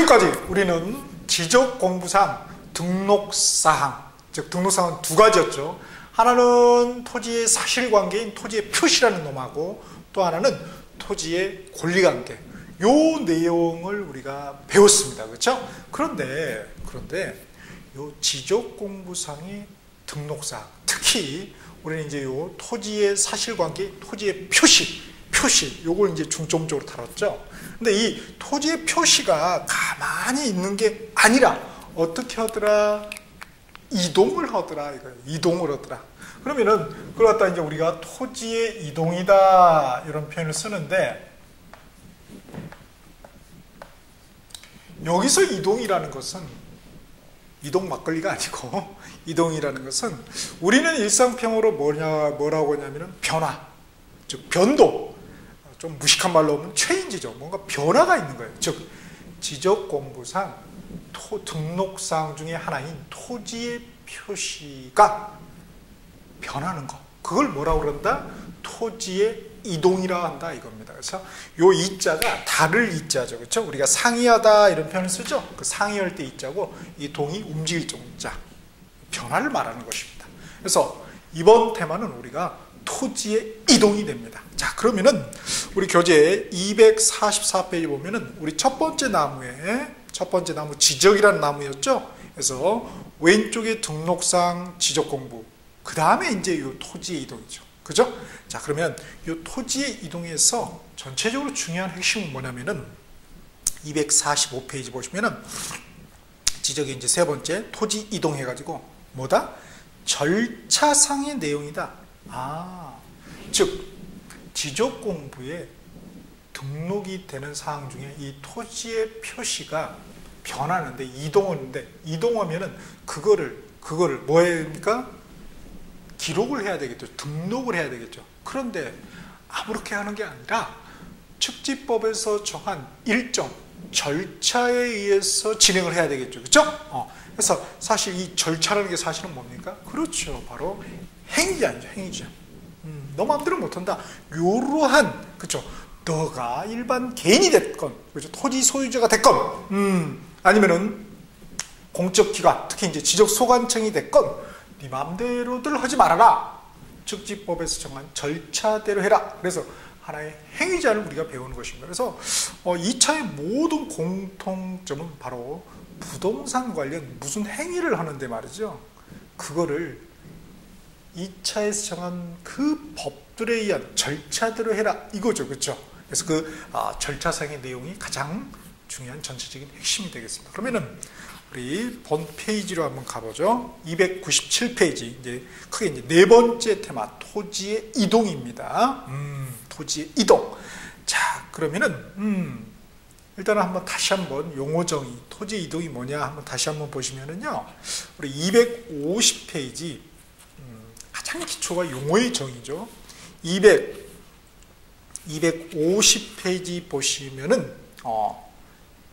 지금까지 우리는 지적공부상 등록사항, 즉 등록사항은 두 가지였죠. 하나는 토지의 사실관계인 토지의 표시라는 놈하고 또 하나는 토지의 권리관계, 요 내용을 우리가 배웠습니다. 그렇죠? 그런데 요 지적공부상의 등록사항, 특히 우리는 이제 요 토지의 사실관계, 토지의 표시, 요걸 이제 중점적으로 다뤘죠. 근데 이 토지의 표시가 가만히 있는 게 아니라 어떻게 하더라? 이동을 하더라. 이동을 하더라. 그러면은 그걸 갖다 이제 우리가 토지의 이동이다 이런 표현을 쓰는데, 여기서 이동이라는 것은 이동 막걸리가 아니고 이동이라는 것은 우리는 일상평으로 뭐라고 하냐면은 변화, 즉 변동, 좀 무식한 말로 하면 체인지죠. 뭔가 변화가 있는 거예요. 즉 지적공부상 등록사항 중에 하나인 토지의 표시가 변하는 거, 그걸 뭐라고 그런다? 토지의 이동이라 한다 이겁니다. 그래서 요 이자가 다를 이자죠. 그렇죠? 우리가 상이하다 이런 표현을 쓰죠. 그 상이할 때 이자고 이 동이 움직일 정자, 변화를 말하는 것입니다. 그래서 이번 테마는 우리가 토지의 이동이 됩니다. 자, 그러면은 우리 교재 244페이지 보면은 우리 첫 번째 나무 지적이라는 나무였죠. 그래서 왼쪽에 등록상 지적공부, 그 다음에 이제 요 토지의 이동이죠. 그죠? 자, 그러면 요 토지의 이동에서 전체적으로 중요한 핵심은 뭐냐면은 245페이지 보시면은 지적의 이제 세 번째 토지 이동 해가지고 뭐다? 절차상의 내용이다. 즉 지적공부에 등록이 되는 사항 중에 이 토지의 표시가 변하는데, 이동하면은 그거를 뭐입니까? 기록을 해야 되겠죠. 등록을 해야 되겠죠. 그런데 아무렇게 하는 게 아니라 축지법에서 정한 일정 절차에 의해서 진행을 해야 되겠죠. 그렇죠? 그래서 사실 이 절차라는 게 사실은 뭡니까? 그렇죠. 바로 행위자이죠. 행위자. 너 마음대로 못한다. 요러한, 그렇죠? 너가 일반 개인이 됐건, 그렇죠? 토지 소유자가 됐건, 아니면은 공적기관, 특히 이제 지적소관청이 됐건, 네 마음대로들 하지 말아라. 축지법에서 정한 절차대로 해라. 그래서 하나의 행위자를 우리가 배우는 것입니다. 그래서 2차의 모든 공통점은 바로 부동산 관련 무슨 행위를 하는데 말이죠. 그거를 2차에서 정한 그 법들에 의한 절차대로 해라 이거죠. 그렇죠? 그래서 그 절차상의 내용이 가장 중요한 전체적인 핵심이 되겠습니다. 그러면은 우리 본 페이지로 한번 가보죠. 297페이지, 이제 크게 이제 네 번째 테마, 토지의 이동입니다. 토지의 이동. 자, 그러면은 일단은 한번 다시 한번 용어 정의, 토지 이동이 뭐냐 한번 다시 한번 보시면은요, 우리 250페이지 가장 기초가 용어의 정의죠. 250페이지 보시면은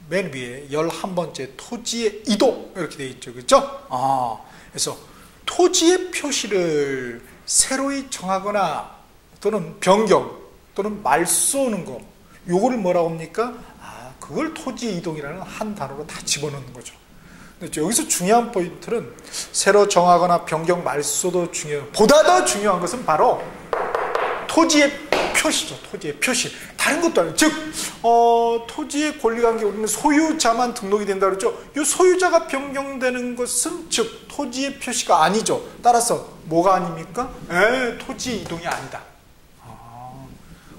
맨 위에 11번째 토지의 이동 이렇게 되어 있죠. 그렇죠? 그래서 토지의 표시를 새로이 정하거나 또는 변경 또는 말소하는 거, 요거를 뭐라고 합니까? 그걸 토지의 이동이라는 한 단어로 다 집어넣는 거죠. 근데 여기서 중요한 포인트는 새로 정하거나 변경 말소도 중요해요. 보다 더 중요한 것은 바로 토지의 표시죠. 토지의 표시. 다른 것도 아니에요. 즉 토지의 권리관계, 우리는 소유자만 등록이 된다 그랬죠. 이 소유자가 변경되는 것은 즉 토지의 표시가 아니죠. 따라서 뭐가 아닙니까? 토지 이동이 아니다.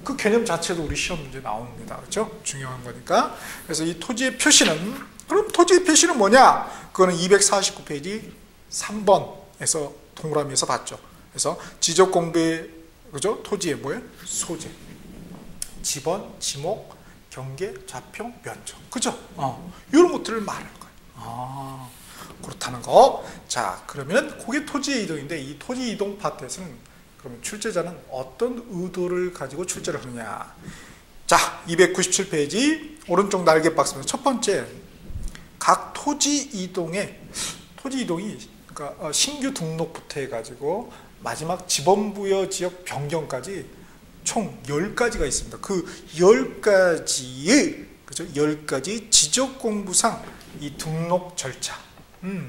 그 개념 자체도 우리 시험 문제 나옵니다. 그렇죠? 중요한 거니까. 그래서 이 토지의 표시는, 그럼 토지의 표시는 뭐냐? 그거는 249페이지 3번에서 동그라미에서 봤죠. 그래서 지적공부의, 그죠? 토지의 뭐예요? 소재, 지번, 지목, 경계, 좌표, 면적. 그죠? 이런 것들을 말하는 거예요. 그렇다는 거. 자, 그러면 그게 토지의 이동인데, 이 토지 이동 파트에서는 그러면 출제자는 어떤 의도를 가지고 출제를 하느냐. 자, 297페이지 오른쪽 날개 박스입니다. 첫 번째, 각 토지 이동이 그러니까 신규 등록부터 해가지고 마지막 지번부여 지역 변경까지 총 10가지가 있습니다. 그 10가지의 그죠? 10가지 지적공부상 이 등록 절차.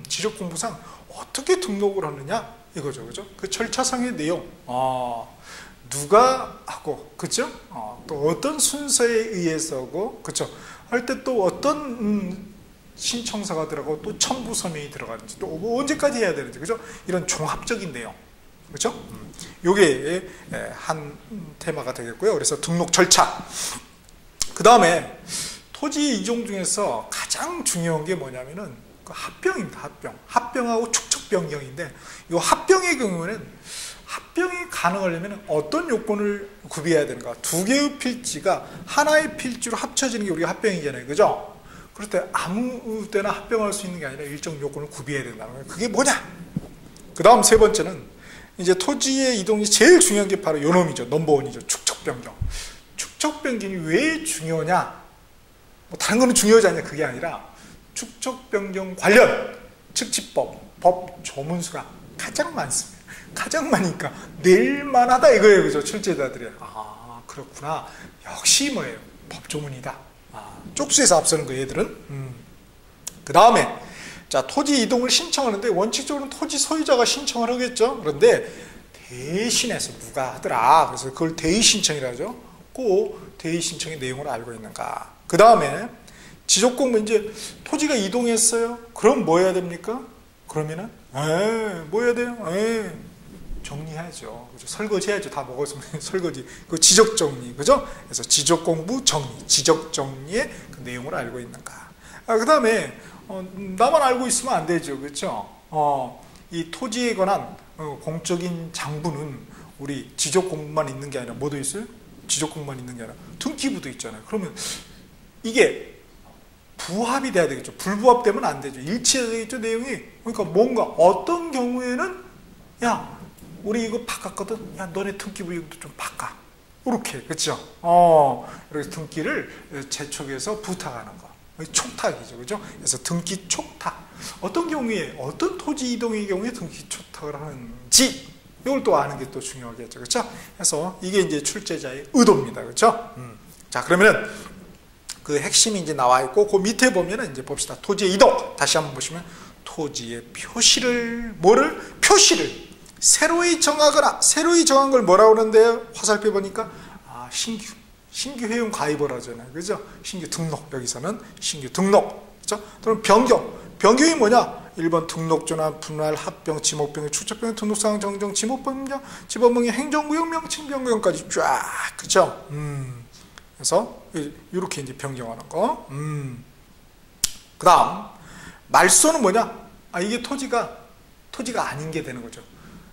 지적공부상 어떻게 등록을 하느냐 이거죠, 그죠? 그 절차상의 내용. 누가 하고, 그죠? 또 어떤 순서에 의해서고, 그죠? 할 때 또 어떤 신청서가 들어가고 또 첨부 서명이 들어가는지 또 언제까지 해야 되는지, 그죠? 이런 종합적인 내용, 그죠? 요게 한 테마가 되겠고요. 그래서 등록 절차. 그 다음에 토지 이종 중에서 가장 중요한 게 뭐냐면은 그 합병입니다. 합병. 합병하고 축척 변경인데, 이 합병의 경우에는 합병이 가능하려면 어떤 요건을 구비해야 되는가? 두 개의 필지가 하나의 필지로 합쳐지는 게 우리가 합병이잖아요, 그죠? 그럴 때 아무 때나 합병할 수 있는 게 아니라 일정 요건을 구비해야 된다는 거예요. 그게 뭐냐? 그 다음 세 번째는 이제 토지의 이동이 제일 중요한 게 바로 요 놈이죠. 넘버원이죠. 축척 변경. 축척 변경이 왜 중요하냐? 뭐 다른 거는 중요하지 않냐? 그게 아니라 축척 변경 관련 측지법, 법 조문수가 가장 많습니다. 가장 많으니까 낼만하다 이거예요, 그죠? 출제자들이. 그렇구나. 역시 뭐예요? 법 조문이다. 쪽수에서 앞서는 거 얘들은. 그 다음에 자, 토지 이동을 신청하는데 원칙적으로는 토지 소유자가 신청을 하겠죠. 그런데 대신해서 누가 하더라. 그래서 그걸 대의 신청이라 하죠. 꼭 대의 신청의 내용을 알고 있는가. 그 다음에 지적공부, 이제 토지가 이동했어요. 그럼 뭐 해야 됩니까? 그러면은 뭐 해야 돼요? 정리해야죠. 그죠? 설거지 해야죠. 다 먹었으면 설거지. 그 지적 정리, 그죠? 그래서 지적 공부 정리, 지적 정리의 그 내용을 알고 있는가. 그 다음에 나만 알고 있으면 안 되죠, 그렇죠? 이 토지에 관한 공적인 장부는 우리 지적 공부만 있는 게 아니라 뭐도 있어요? 지적 공부만 있는 게 아니라 등기부도 있잖아요. 그러면 이게 부합이 돼야 되겠죠. 불부합되면 안 되죠. 일치해야 되겠죠, 내용이. 그러니까 뭔가 어떤 경우에는 야, 우리 이거 바꿨거든. 야, 너네 등기부 이것도 좀 바꿔. 이렇게, 그렇죠? 이렇게 등기를 재촉해서 부탁하는 거. 촉탁이죠, 그죠? 그래서 등기 촉탁. 어떤 경우에, 어떤 토지 이동의 경우에 등기 촉탁을 하는지, 이걸 또 아는 게 또 중요하겠죠, 그렇죠? 그래서 이게 이제 출제자의 의도입니다, 그렇죠? 자, 그러면은 그 핵심이 이제 나와 있고, 그 밑에 보면은 이제 봅시다. 토지의 이동. 다시 한번 보시면 토지의 표시를, 표시를 새로이 정하거나, 새로이 정한 걸 뭐라고 하는데요? 화살표 보니까 신규 회원 가입을 하잖아요, 그죠? 신규 등록, 여기서는 신규 등록, 그죠? 그럼 변경이 뭐냐? 1번 등록조나 분할, 합병, 지목변경, 축척변경, 등록상 정정, 지목변경, 지법명령, 행정구역 명칭 변경까지 쫙, 그죠? 그래서 이렇게 이제 변경하는 거. 그 다음 말소는 뭐냐? 이게 토지가 아닌 게 되는 거죠.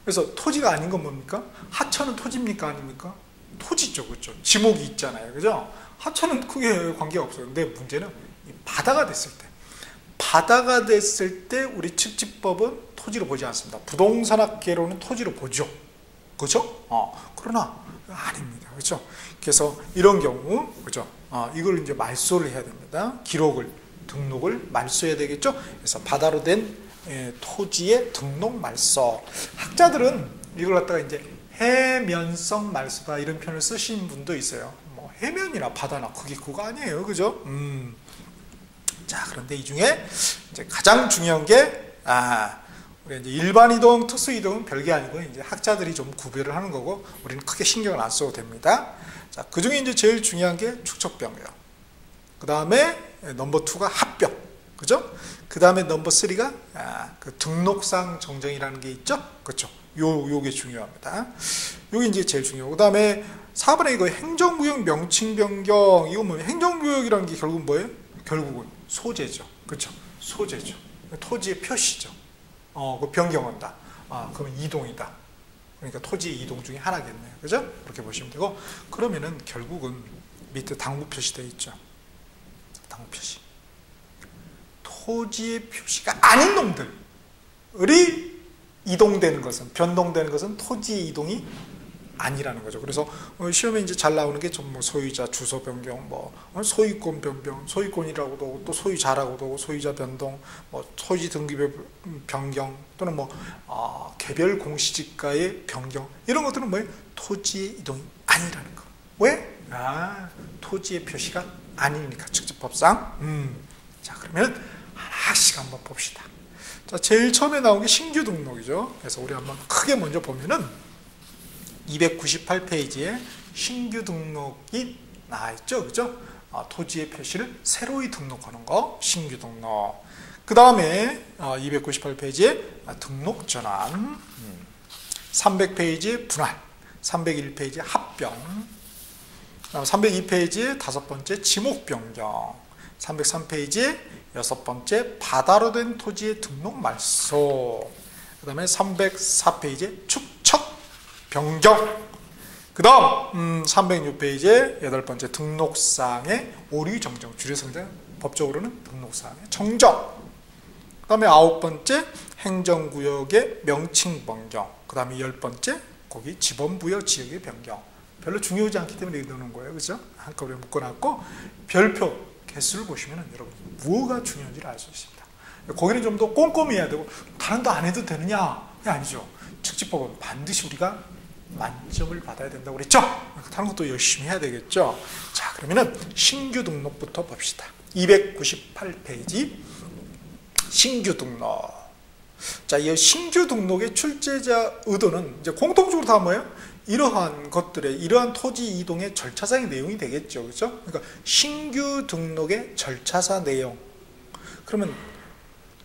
그래서 토지가 아닌 건 뭡니까? 하천은 토지입니까? 아닙니까? 토지죠, 그렇죠? 지목이 있잖아요, 그죠? 하천은 크게 관계가 없어요. 근데 문제는 바다가 됐을 때 우리 측지법은 토지로 보지 않습니다. 부동산학계로는 토지로 보죠, 그렇죠? 그러나 아닙니다, 그렇죠? 그래서 이런 경우, 그죠? 이걸 이제 말소를 해야 됩니다. 등록을 말소해야 되겠죠? 그래서 바다로 된 토지의 등록 말소. 학자들은 이걸 갖다가 이제 해면성 말소다 이런 표현을 쓰신 분도 있어요. 뭐 해면이나 바다나 그거 아니에요, 그죠? 자, 그런데 이 중에 이제 가장 중요한 게 우리 이제 일반 이동, 특수 이동은 별게 아니고 이제 학자들이 좀 구별을 하는 거고 우리는 크게 신경을 안 써도 됩니다. 자, 그 중에 이제 제일 중요한 게 축척 변경. 그 다음에 넘버 2가 합병, 그죠? 그 다음에 넘버 3가 그 등록상 정정이라는 게 있죠, 그렇죠? 요게 중요합니다. 요게 이제 제일 중요하고, 그 다음에 4번에 이거 행정구역 명칭 변경. 이거 뭐예요? 행정구역이라는 게 결국은 뭐예요? 결국은 소재죠, 그렇죠? 소재죠. 토지의 표시죠. 그 변경한다. 그러면 이동이다. 그러니까 토지 이동 중에 하나겠네요, 그죠? 그렇게 보시면 되고, 그러면은 결국은 밑에 당부 표시되어 있죠. 당부 표시. 토지의 표시가 아닌 놈들이 이동되는 것은, 변동되는 것은 토지 이동이 아니라는 거죠. 그래서 시험에 이제 잘 나오는 게 좀 뭐 소유자 주소 변경, 뭐 소유권 변경, 소유권이라고도 하고 또 소유자라고도 하고 소유자 변동, 뭐 토지 등기별 변경 또는 뭐 개별 공시지가의 변경, 이런 것들은 뭐예요? 토지의 이동이 아니라는 거. 왜? 토지의 표시가 아니니까 측지법상. 자, 그러면 하나씩 한번 봅시다. 자, 제일 처음에 나온 게 신규 등록이죠. 그래서 우리 한번 크게 먼저 보면은 298페이지에 신규 등록이 나와 있죠, 그죠? 토지의 표시를 새로이 등록하는 거, 신규 등록. 그 다음에 298페이지에 등록 전환, 300페이지에 분할, 301페이지에 합병, 그다음 302페이지에 다섯 번째 지목 변경, 303페이지에 여섯 번째 바다로 된 토지의 등록 말소, 그 다음에 304페이지에 축척 변경, 그 다음 306페이지에 여덟 번째 등록사항의 오류 정정, 주례성장, 법적으로는 등록사항의 정정, 그 다음에 아홉 번째 행정구역의 명칭 변경, 그 다음에 열 번째 거기 지번부여 지역의 변경. 별로 중요하지 않기 때문에 넣는 거예요, 그죠? 한꺼번에 묶어놨고, 별표 개수를 보시면 여러분 뭐가 중요한지를 알 수 있습니다. 거기는 좀 더 꼼꼼히 해야 되고, 다른 거 안 해도 되느냐? 아니죠. 측지법은 반드시 우리가 만점을 받아야 된다고 그랬죠? 다른 것도 열심히 해야 되겠죠? 자, 그러면은 신규 등록부터 봅시다. 298페이지 신규 등록. 자, 이 신규 등록의 출제자 의도는 이제 공통적으로 다 뭐예요? 이러한 것들의, 이러한 토지 이동의 절차상의 내용이 되겠죠, 그렇죠? 그러니까 신규 등록의 절차상 내용. 그러면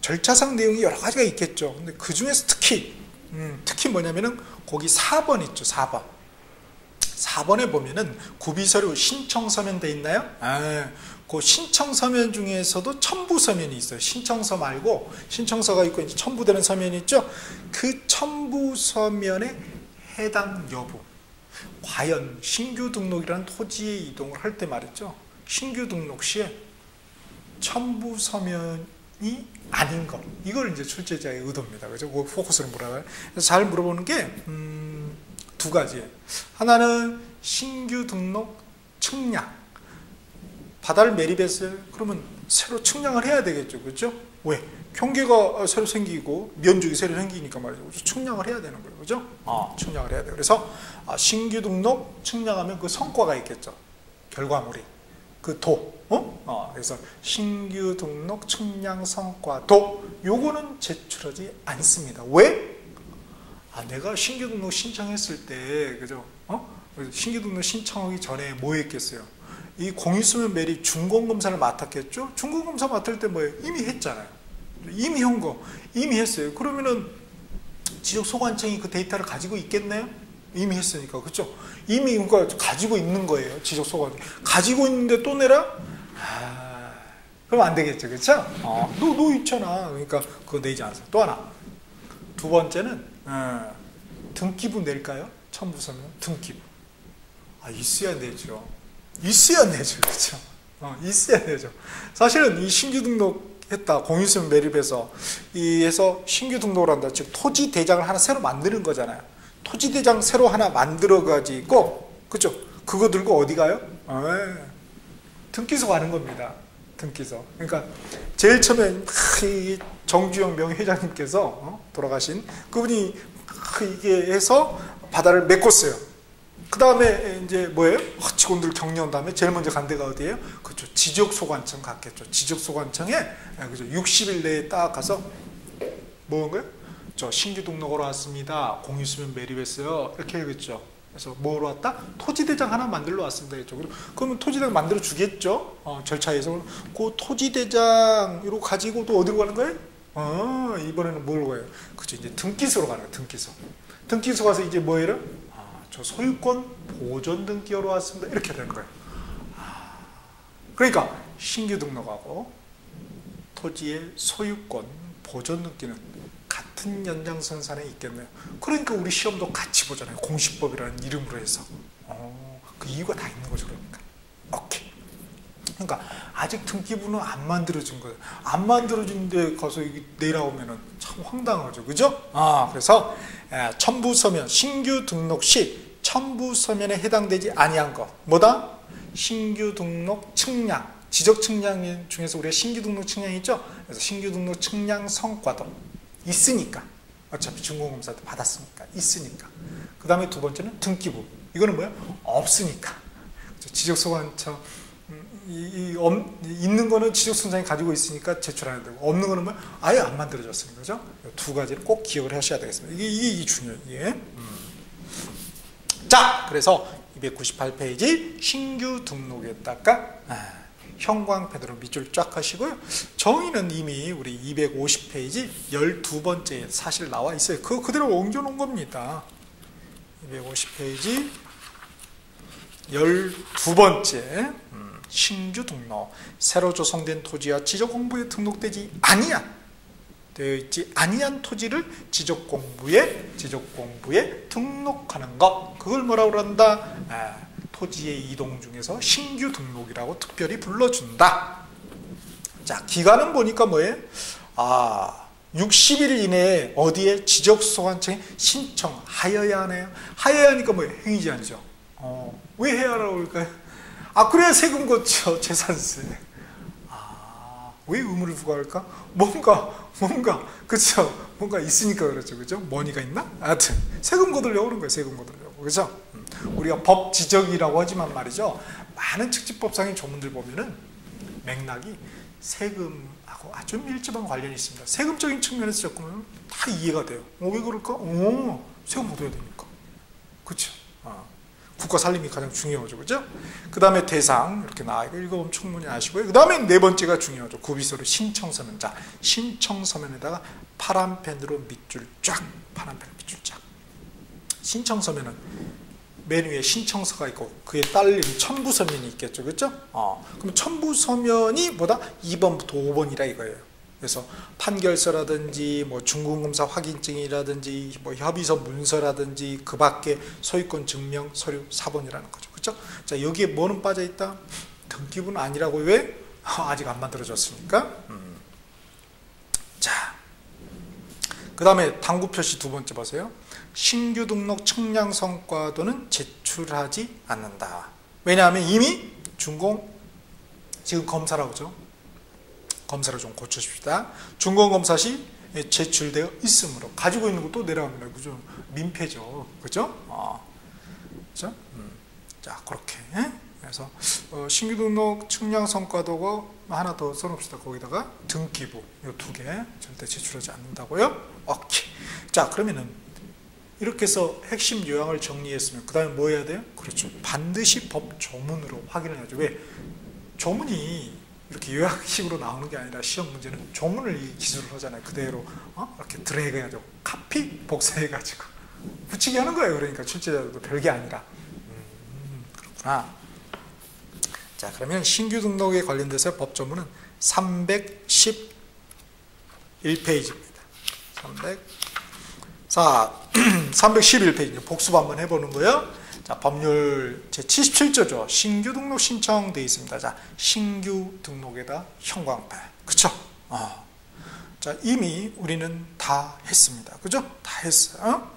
절차상 내용이 여러 가지가 있겠죠. 근데 그 중에서 특히 뭐냐면은 거기 4번 있죠, 4번. 4번에 보면은 구비서류 신청서면 돼 있나요? 그 신청서면 중에서도 첨부서면이 있어요. 신청서 말고 신청서가 있고 이제 첨부되는 서면이 있죠. 그 첨부서면에 해당 여부. 과연 신규 등록이라는 토지의 이동을 할 때 말이죠. 신규 등록 시에 첨부서면이 아닌 것. 이걸 이제 출제자의 의도입니다. 그죠? 그 포커스를 물어봐요. 그래서 잘 물어보는 게 두 가지. 하나는 신규 등록 측량. 바다를 매립했어요. 그러면 새로 측량을 해야 되겠죠. 그렇죠? 왜? 경계가 새로 생기고 면적이 새로 생기니까 말이죠. 측량을 해야 되는 거예요. 그죠? 측량을 해야 돼요. 그래서 신규 등록 측량하면 그 성과가 있겠죠. 결과물이. 그 도. 그래서 신규 등록 측량 성과 도. 요거는 제출하지 않습니다. 왜? 내가 신규 등록 신청했을 때, 그죠? 신규 등록 신청하기 전에 뭐 했겠어요? 이 공유수면 매립 준공검사를 맡았겠죠? 준공검사 맡을 때 뭐예요? 이미 했잖아요. 이미 현거, 이미 했어요. 그러면은 지적소관청이 그 데이터를 가지고 있겠네요? 이미 했으니까, 그렇죠? 이미 그러니까 가지고 있는 거예요. 지적소관청이. 가지고 있는데 또 내라? 그럼 안 되겠죠, 그렇죠? 너 있잖아. 그러니까 그거 내지 않았어. 또 하나. 두 번째는 등기부 낼까요? 첨부서면 등기부. 있어야 내죠. 있어야 내죠. 그렇죠? 있어야 내죠. 사실은 이 신규 등록했다. 공유수면 매립해서 해서 신규 등록을 한다. 즉 토지 대장을 하나 새로 만드는 거잖아요. 토지 대장 새로 하나 만들어 가지고, 그렇죠? 그거 들고 어디 가요? 등기소 가는 겁니다. 등기소. 그러니까 제일 처음에 정주영 명예회장님께서 돌아가신 그분이 이게 해서 바다를 메꿨어요. 그 다음에 이제 뭐예요? 직원들 격려한 다음에 제일 먼저 간 데가 어디예요? 그렇죠. 지적소관청 갔겠죠. 지적소관청에 그죠. 60일 내에 딱 가서 뭐 한 거예요? 저 신규 등록으로 왔습니다. 공유수면 매립했어요. 이렇게 해야겠죠. 그래서 뭐로 왔다? 토지대장 하나 만들러 왔습니다. 했죠. 그러면 토지대장 만들어 주겠죠. 절차에서. 그 토지대장 가지고 또 어디로 가는 거예요? 이번에는 뭘로 가요? 그죠. 이제 등기소로 가는 거예요. 등기소. 등기소 가서 이제 뭐예요? 저 소유권 보존 등기하러 왔습니다. 이렇게 되는 거예요. 그러니까 신규 등록하고 토지의 소유권 보존 등기는 같은 연장선상에 있겠네요. 그러니까 우리 시험도 같이 보잖아요. 공시법이라는 이름으로 해서. 그 이유가 다 있는 거죠. 그러니까. 오케이. 그러니까 아직 등기부는 안 만들어진 거예요. 안 만들어진데 가서 내려오면은 참 황당하죠. 그죠? 그래서 첨부서면 신규 등록 시 첨부서면에 해당되지 아니한 것. 뭐다? 신규 등록 측량. 지적 측량 중에서 우리가 신규 등록 측량이 있죠? 그래서 신규 등록 측량 성과도 있으니까. 어차피 준공검사 때 받았으니까. 있으니까. 그 다음에 두 번째는 등기부. 이거는 뭐야? 없으니까. 지적소관청 있는 거는 지적소관청이 가지고 있으니까 제출 안 해도 되고, 없는 거는 뭐 아예 안 만들어졌으니 거죠. 두 가지를 꼭 기억을 하셔야 되겠습니다. 이게 중요해요. 이게. 자, 그래서 298페이지 신규 등록에다가 형광펜으로 밑줄 쫙 하시고요. 정의는 이미 우리 250페이지 12번째에 사실 나와 있어요. 그거 그대로 옮겨놓은 겁니다. 250페이지 12번째 신규 등록, 새로 조성된 토지와 지적공부에 등록되지 되어 있지 아니한 토지를 지적공부에 등록하는 것, 그걸 뭐라고 그런다? 토지의 이동 중에서 신규 등록이라고 특별히 불러준다. 자, 기간은 보니까 뭐예요? 60일 이내에 어디에 지적소관청에 신청하여야 하네요. 하여야 하니까 뭐예요? 행위제한이죠. 왜 해야 하라고 할까요? 그래야 세금 걷죠. 재산세. 왜 의무를 부과할까? 뭔가 그렇죠. 뭔가 있으니까 그렇죠. 그죠? 머니가 있나? 하여튼 세금 거두려고 그런 거예요. 세금 거두려고. 그죠? 우리가 법 지적이라고 하지만 말이죠. 많은 측집법상의 조문들 보면은 맥락이 세금하고 아주 밀접한 관련이 있습니다. 세금적인 측면에서 접근하면 다 이해가 돼요. 왜 그럴까? 세금 걷어야 되니까. 그렇죠? 국가 살림이 가장 중요하죠. 그죠? 그 다음에 대상, 이렇게 나와있고, 읽어보면 충분히 아시고요. 그 다음에 네 번째가 중요하죠. 구비서류 신청서면. 자, 신청서면에다가 파란 펜으로 밑줄 쫙. 신청서면은 맨 위에 신청서가 있고, 그에 딸린 첨부서면이 있겠죠. 그죠? 그럼 첨부서면이 뭐다? 2번부터 5번이라 이거예요. 그래서 판결서라든지 뭐 중공검사 확인증이라든지 뭐 협의서 문서라든지 그 밖에 소유권 증명 서류 4번이라는 거죠. 그렇죠? 자, 여기에 뭐는 빠져 있다? 등기부는 아니라고. 왜? 아직 안 만들어졌으니까. 자, 그 다음에 당구 표시 두 번째 보세요. 신규 등록 측량 성과도는 제출하지 않는다. 왜냐하면 이미 준공 지금 검사라고 하죠. 검사를 좀 고쳐줍시다. 준공검사 시 제출되어 있으므로 가지고 있는 것도 내려갑니다. 그죠? 민폐죠. 그죠? 그죠? 자, 그렇게. 그래서 신규 등록 측량 성과도가 하나 더 써놓읍시다. 거기다가 등기부 이 두 개 절대 제출하지 않는다고요. 오케이. 자, 그러면은 이렇게 해서 핵심 요약을 정리했으면 그 다음에 뭐 해야 돼요? 그렇죠. 반드시 법 조문으로 확인을 해야죠. 왜? 조문이 이렇게 요약식으로 나오는 게 아니라 시험 문제는 조문을 기술을 하잖아요. 그대로 이렇게 드래그 해가지고 카피 복사해가지고 붙이게 하는 거예요. 그러니까 출제자들도 별게 아니라. 그렇구나. 자, 그러면 신규 등록에 관련돼서 법 조문은 311페이지입니다. 311페이지 복습 한번 해보는 거예요. 자, 법률 제77조죠. 신규 등록 신청되어 있습니다. 자, 신규 등록에다 형광펜. 그쵸? 자, 이미 우리는 다 했습니다. 그죠? 다 했어요.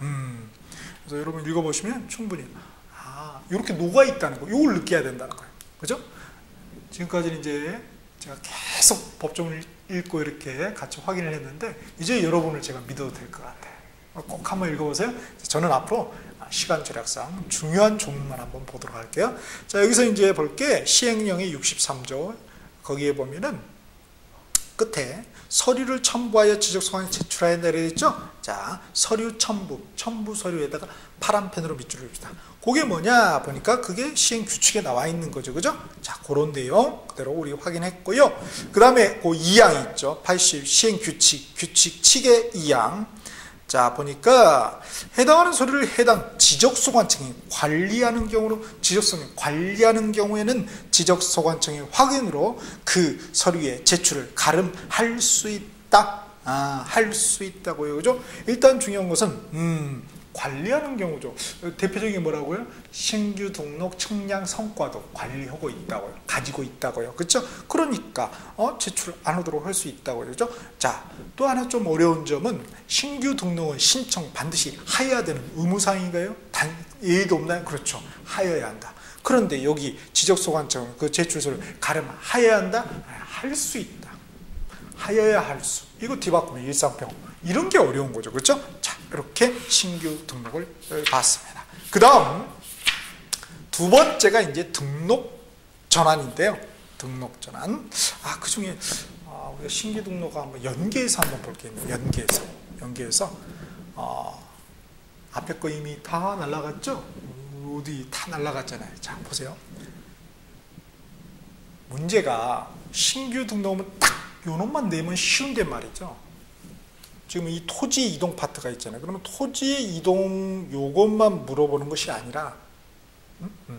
그래서 여러분 읽어보시면 충분히, 이렇게 녹아있다는 거, 이걸 느껴야 된다는 거예요. 그죠? 지금까지는 이제 제가 계속 법조문을 읽고 이렇게 같이 확인을 했는데, 이제 여러분을 제가 믿어도 될 것 같아요. 꼭 한번 읽어보세요. 저는 앞으로 시간 절약상 중요한 조문만 한번 보도록 할게요. 자, 여기서 이제 볼게 시행령의 63조 거기에 보면은 끝에 서류를 첨부하여 지적소관에 제출하여 내려있죠. 자, 서류 첨부 서류에다가 파란 펜으로 밑줄을 줍시다. 그게 뭐냐 보니까 그게 시행 규칙에 나와 있는 거죠. 그죠? 자, 그런 내용 그대로 우리 확인했고요. 그 다음에 그 2항이 있죠. 80 시행 규칙 칙의 2항. 자, 보니까 해당하는 서류를 해당 지적소관청이 관리하는 경우로 지적소관청이 관리하는 경우에는 지적소관청의 확인으로 그 서류의 제출을 가름할 수 있다. 할 수 있다고요. 그죠? 일단 중요한 것은 관리하는 경우죠. 대표적인 게 뭐라고요? 신규 등록 측량 성과도 관리하고 있다고요. 가지고 있다고요. 그렇죠? 그러니까 제출 안 하도록 할 수 있다고요. 그렇죠? 자, 또 하나 좀 어려운 점은 신규 등록은 신청 반드시 하여야 되는 의무사항인가요? 예의도 없나요? 그렇죠. 하여야 한다. 그런데 여기 지적소관청 그 제출서를 가름하여야 한다? 할 수 있다. 하여야 할 수. 이거 뒤바꾸면 일상평. 이런 게 어려운 거죠. 그렇죠? 자, 이렇게 신규 등록을 봤습니다. 그 다음 두 번째가 이제 등록 전환인데요. 등록 전환. 그 중에 우리가 신규 등록과 한번 연계해서 한번 볼게요. 연계해서 앞에 거 이미 다 날라갔죠? 어디 다 날라갔잖아요. 자, 보세요. 문제가 신규 등록은 딱 요놈만 내면 쉬운데 말이죠. 지금 이 토지 이동 파트가 있잖아요. 그러면 토지 이동 요것만 물어보는 것이 아니라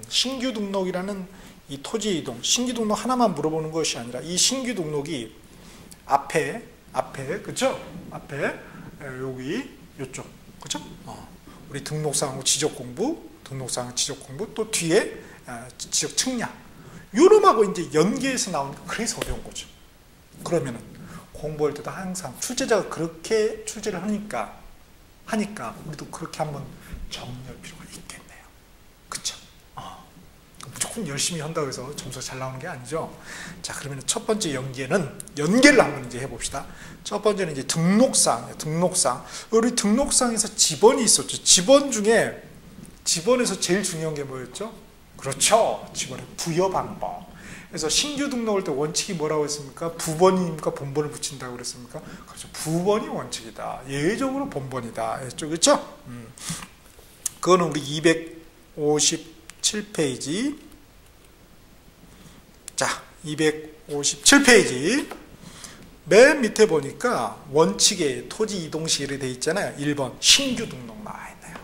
신규 등록이라는 이 토지 이동, 신규 등록 하나만 물어보는 것이 아니라 이 신규 등록이 앞에 그죠? 앞에 여기 요쪽 그죠? 우리 등록사항 지적 공부, 또 뒤에 지적 측량 요놈하고 이제 연계해서 나오니까 그래서 어려운 거죠. 그러면은 공부할 때도 항상 출제자가 그렇게 출제를 하니까 우리도 그렇게 한번 정리할 필요가 있겠네요. 그쵸? 무조건 열심히 한다고 해서 점수가 잘 나오는 게 아니죠. 자, 그러면 첫 번째 연계를 한번 이제 해봅시다. 첫 번째는 이제 등록사항이에요. 우리 등록사항에서 지번이 있었죠. 지번에서 제일 중요한 게 뭐였죠? 그렇죠. 지번의 부여 방법. 그래서 신규 등록할 때 원칙이 뭐라고 했습니까? 부번입니까? 본번을 붙인다고 그랬습니까? 그렇죠. 부번이 원칙이다. 예외적으로 본번이다. 했죠. 그렇죠? 그거는 우리 257페이지. 자, 257페이지. 맨 밑에 보니까 원칙에 토지 이동 시일에 되어 있잖아요. 1번 신규 등록 나와 있네요.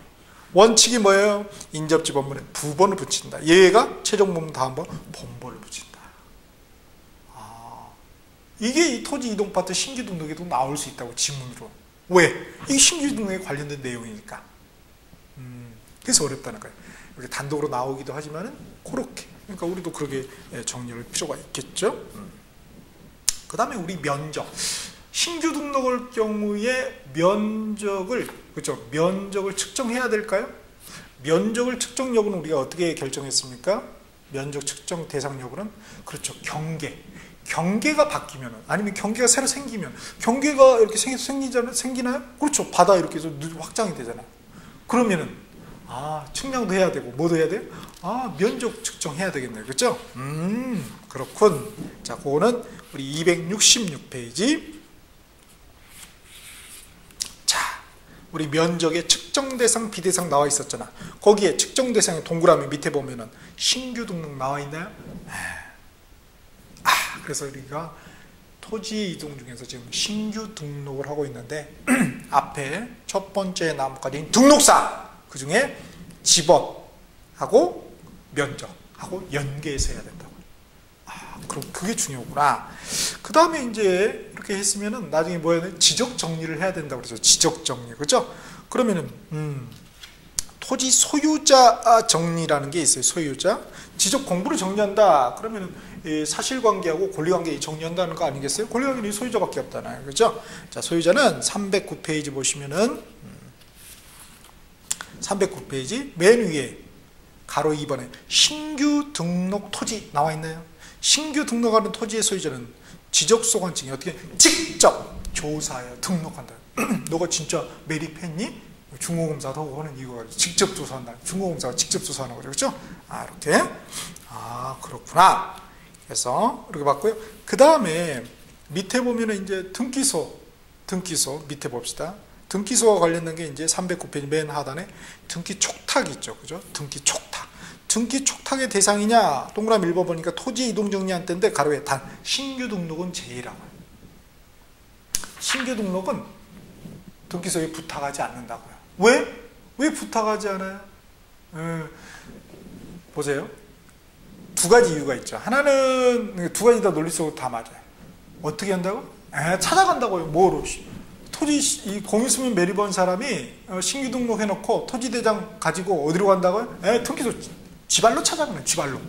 원칙이 뭐예요? 인접지 본번에 부번을 붙인다. 얘가 최종 본번 다음 번 본번을 붙인다. 이게 이 토지 이동 파트 신규 등록에도 나올 수 있다고 지문으로. 왜? 이 신규 등록에 관련된 내용이니까. 그래서 어렵다는 거예요. 이렇게 단독으로 나오기도 하지만은 그렇게. 그러니까 우리도 그렇게 정리할 필요가 있겠죠. 그 다음에 우리 면적. 신규 등록할 경우에 면적을 측정해야 될까요? 면적을 측정 여부는 우리가 어떻게 결정했습니까? 면적 측정 대상 여부는 그렇죠. 경계가 바뀌면 아니면 경계가 새로 생기면 경계가 이렇게 생기나요? 그렇죠. 바다 이렇게 해서 확장이 되잖아요. 그러면은 측량도 해야 되고 뭐도 해야 돼요? 면적 측정해야 되겠네요. 그렇죠? 그렇군. 자, 그거는 우리 266페이지. 자, 우리 면적의 측정 대상, 비대상 나와 있었잖아. 거기에 측정 대상의 동그라미 밑에 보면은 신규 등록 나와 있나요? 그래서 우리가 토지 이동 중에서 지금 신규 등록을 하고 있는데 앞에 첫 번째 나무까지 등록사 그 중에 지번하고 면적하고 연계해서 해야 된다고. 그럼 그게 중요하구나. 그 다음에 이제 이렇게 했으면은 나중에 뭐 해야 돼? 지적 정리를 해야 된다고 그러죠. 지적 정리. 그죠? 그러면은 토지 소유자 정리라는 게 있어요. 소유자. 지적 공부를 정리한다. 그러면은 사실관계하고 권리관계 정리한다는 거 아니겠어요? 권리관계는 소유자밖에 없잖아요. 그죠? 자, 소유자는 309페이지 보시면은 309페이지 맨 위에 가로 2번에 신규 등록 토지 나와 있나요? 신규 등록하는 토지의 소유자는 지적소관청이 어떻게 직접 조사하여 등록한다. 너가 진짜 매립했니? 중고검사도 하는 이유가 직접 조사한다. 중고검사가 직접 조사하는 거죠. 그렇죠? 이렇게. 그렇구나. 그래서 이렇게 봤고요. 그 다음에 밑에 보면은 이제 등기소 밑에 봅시다. 등기소와 관련된 게 이제 309페이지 맨 하단에 등기 촉탁이 있죠. 그죠? 등기 촉탁. 등기 촉탁의 대상이냐? 동그라미 1번 보니까 토지 이동 정리한 때인데 가로에 단 신규 등록은 제외라고. 신규 등록은 등기소에 부탁하지 않는다고요. 왜 부탁하지 않아요? 보세요. 두 가지 이유가 있죠. 하나는 두 가지 다 논리적으로 다 맞아요. 어떻게 한다고? 찾아간다고요. 뭐로? 토지 공유수민 매립한 사람이 신규 등록해놓고 토지대장 가지고 어디로 간다고요? 등기소 지발로 찾아가는 지발로.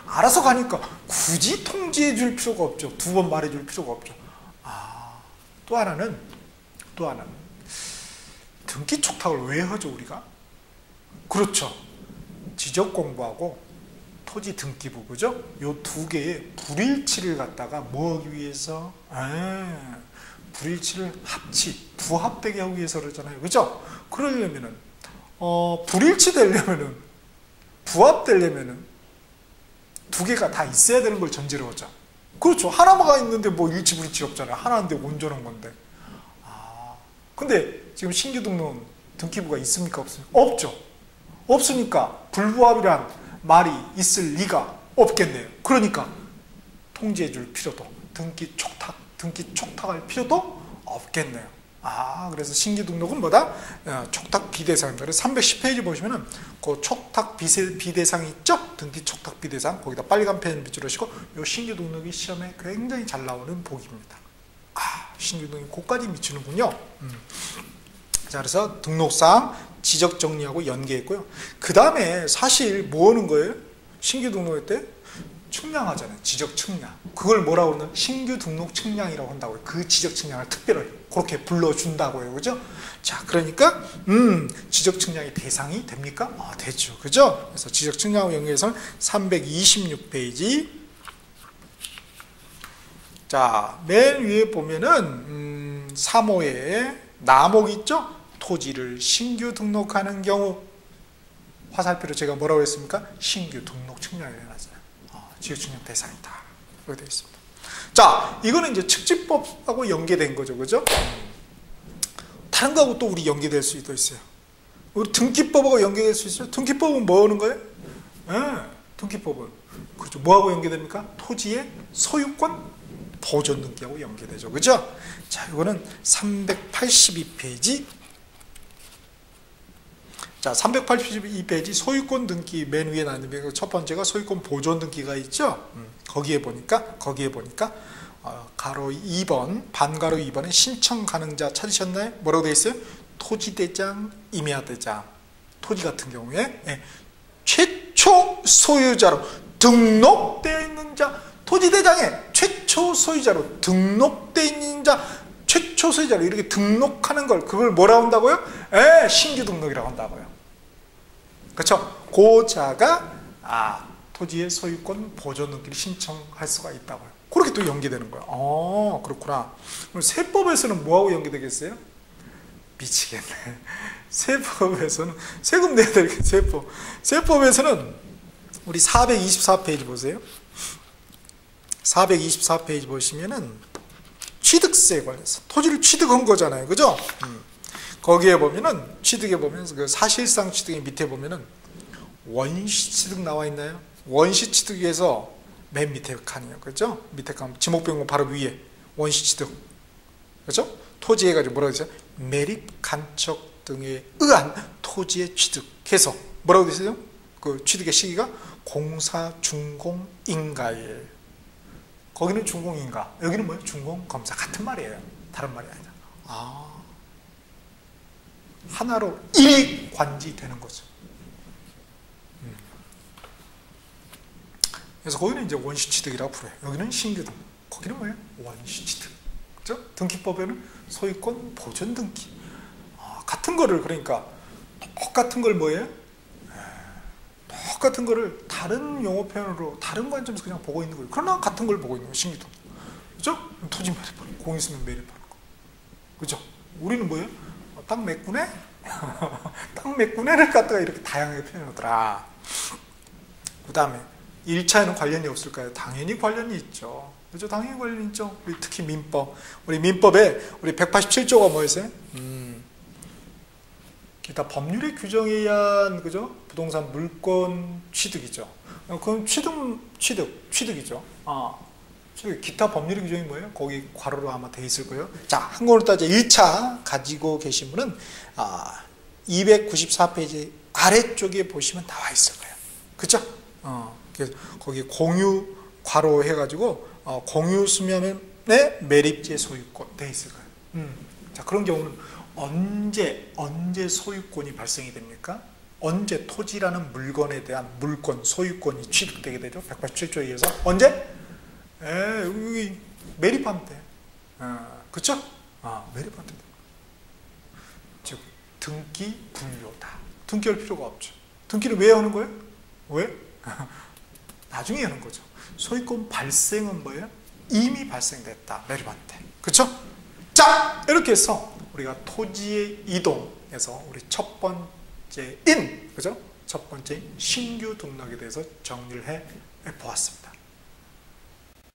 알아서 가니까 굳이 통지해 줄 필요가 없죠. 두 번 말해 줄 필요가 없죠. 또 하나는 등기 촉탁을 왜 하죠 우리가? 그렇죠. 지적 공부하고 토지 등기부 그죠? 요 두 개의 불일치를 갖다가 뭐 하기 위해서? 불일치를 부합되게 하기 위해서 그러잖아요. 그죠? 그러려면은 불일치 되려면은 부합되려면은 두 개가 다 있어야 되는 걸 전제로 하죠. 그렇죠. 하나가 있는데 뭐 일치불이치 없잖아요. 하나인데 온전한 건데. 근데 지금 신규 등록은 등기부가 있습니까? 없습니까? 없죠. 없으니까 불부합이란 말이 있을 리가 없겠네요. 그러니까 통지해 줄 필요도, 등기 촉탁할 필요도 없겠네요. 그래서 신규 등록은 뭐다? 촉탁 비대상입니다. 그래서 310페이지 보시면은 그 촉탁 비대상이 있죠? 등기 촉탁 비대상. 거기다 빨간 펜 밑줄로 하시고, 요 신규 등록이 시험에 굉장히 잘 나오는 복입니다. 신규 등록이 거기까지 미치는군요. 자, 그래서 등록상 지적 정리하고 연계했고요. 그 다음에 사실 뭐 하는 거예요? 신규 등록할 때 측량하잖아요. 지적 측량. 그걸 뭐라고 그러나? 신규 등록 측량이라고 한다고요. 그 지적 측량을 특별히 그렇게 불러준다고요. 그죠? 자, 그러니까 지적 측량의 대상이 됩니까? 되죠. 그죠? 그래서 지적 측량하고 연계해서는 326페이지. 자, 맨 위에 보면은 3호에 나목 있죠? 토지를 신규 등록하는 경우 화살표로 제가 뭐라고 했습니까? 신규 등록 측량이라고 하잖아요. 지적 측량 대상이다. 이렇게 되어 있습니다. 자, 이거는 이제 측지법하고 연계된 거죠. 그죠? 다른 거하고 또 우리 연계될 수도 있어요. 우리 등기법하고 연계될 수 있어요. 등기법은 뭐 하는 거예요? 등기법은 그렇죠. 뭐하고 연계됩니까? 토지의 소유권 보존 등기하고 연계되죠. 그죠? 자, 이거는 382페이지. 자, 382페이지 소유권 등기 맨 위에 나왔는데 첫 번째가 소유권 보존 등기가 있죠. 거기에 보니까 가로 2번, 반가로 2번에 신청 가능자 찾으셨나요? 뭐라고 되어 있어요? 토지대장, 임야대장. 토지 같은 경우에 최초 소유자로 등록되어 있는 자, 토지대장에 최초 소유자로 등록되어 있는 자, 최초 소유자로 이렇게 등록하는 걸, 그걸 뭐라고 한다고요? 신규 등록이라고 한다고요. 그렇죠? 고자가 토지의 소유권 보존 등기를 신청할 수가 있다고요. 그렇게 또 연계되는 거예요. 그렇구나. 그럼 세법에서는 뭐하고 연계되겠어요? 미치겠네. 세법에서는 세금 내야 되겠어요. 세법에서는 우리 424페이지 보세요. 424페이지 보시면은 취득세에 관해서 토지를 취득한 거잖아요. 그죠? 거기에 보면은 취득에 보면 그 사실상 취득의 밑에 보면은 원시 취득 나와 있나요? 원시 취득에서 맨 밑에 칸이에요. 그죠? 밑에 칸 지목변경 바로 위에 원시 취득. 그죠? 토지에 가지고 뭐라고 했어요? 매립 간척 등에 의한 토지의 취득해서 뭐라고 되세요? 그 취득의 시기가 공사 준공 인가에. 거기는 준공인가, 여기는 뭐예요? 준공검사. 같은 말이에요. 다른 말이 아니라. 하나로 일관지되는 거죠. 그래서 거기는 이제 원시취득이라고 부르요. 여기는 신규등. 거기는 뭐예요? 원시취득. 그죠? 등기법에는 소유권 보존 등기. 같은 거를, 그러니까 똑같은 걸 뭐예요? 똑같은 거를 다른 용어 표현으로 다른 관점에서 그냥 보고 있는 거예요. 그러나 같은 걸 보고 있는 거예요. 신규등. 그죠? 토지 매립하는 거, 공 있으면 매립하는 거. 그죠? 우리는 뭐예요? 땅 메꾸네? 땅 메꾸네를 갖다가 이렇게 다양하게 표현하더라. 그 다음에 1차에는 관련이 없을까요? 당연히 관련이 있죠. 그죠? 당연히 관련이 있죠. 우리 특히 민법. 우리 민법에 우리 187조가 뭐였어요? 기타 법률의 규정에 의한, 그죠? 부동산 물권 취득이죠. 그럼 취득이죠. 취득. 기타 법률의 규정이 뭐예요? 거기 괄호로 아마 돼 있을 거예요. 자, 한국어로 따져 1차 가지고 계신 분은 294페이지 아래쪽에 보시면 나와 있을 거예요. 그죠? 그래서 거기 공유 괄호 해가지고 공유 수면의 매립제 소유권 돼 있을 거예요. 자, 그런 경우는 언제 소유권이 발생이 됩니까? 언제 토지라는 물건에 대한 물권, 소유권이 취득되게 되죠? 187조에 의해서. 언제? 여기 매립하면 돼. 그쵸? 매립하면 돼. 즉, 등기 분료다. 등기할 필요가 없죠. 등기를 왜 하는 거예요? 왜? 나중에 하는 거죠. 소유권 발생은 뭐예요? 이미 발생됐다. 매립하면 돼. 그쵸? 자, 이렇게 해서 우리가 토지의 이동에서 우리 첫 번째인, 그죠? 첫 번째인 신규 등록에 대해서 정리를 보았습니다.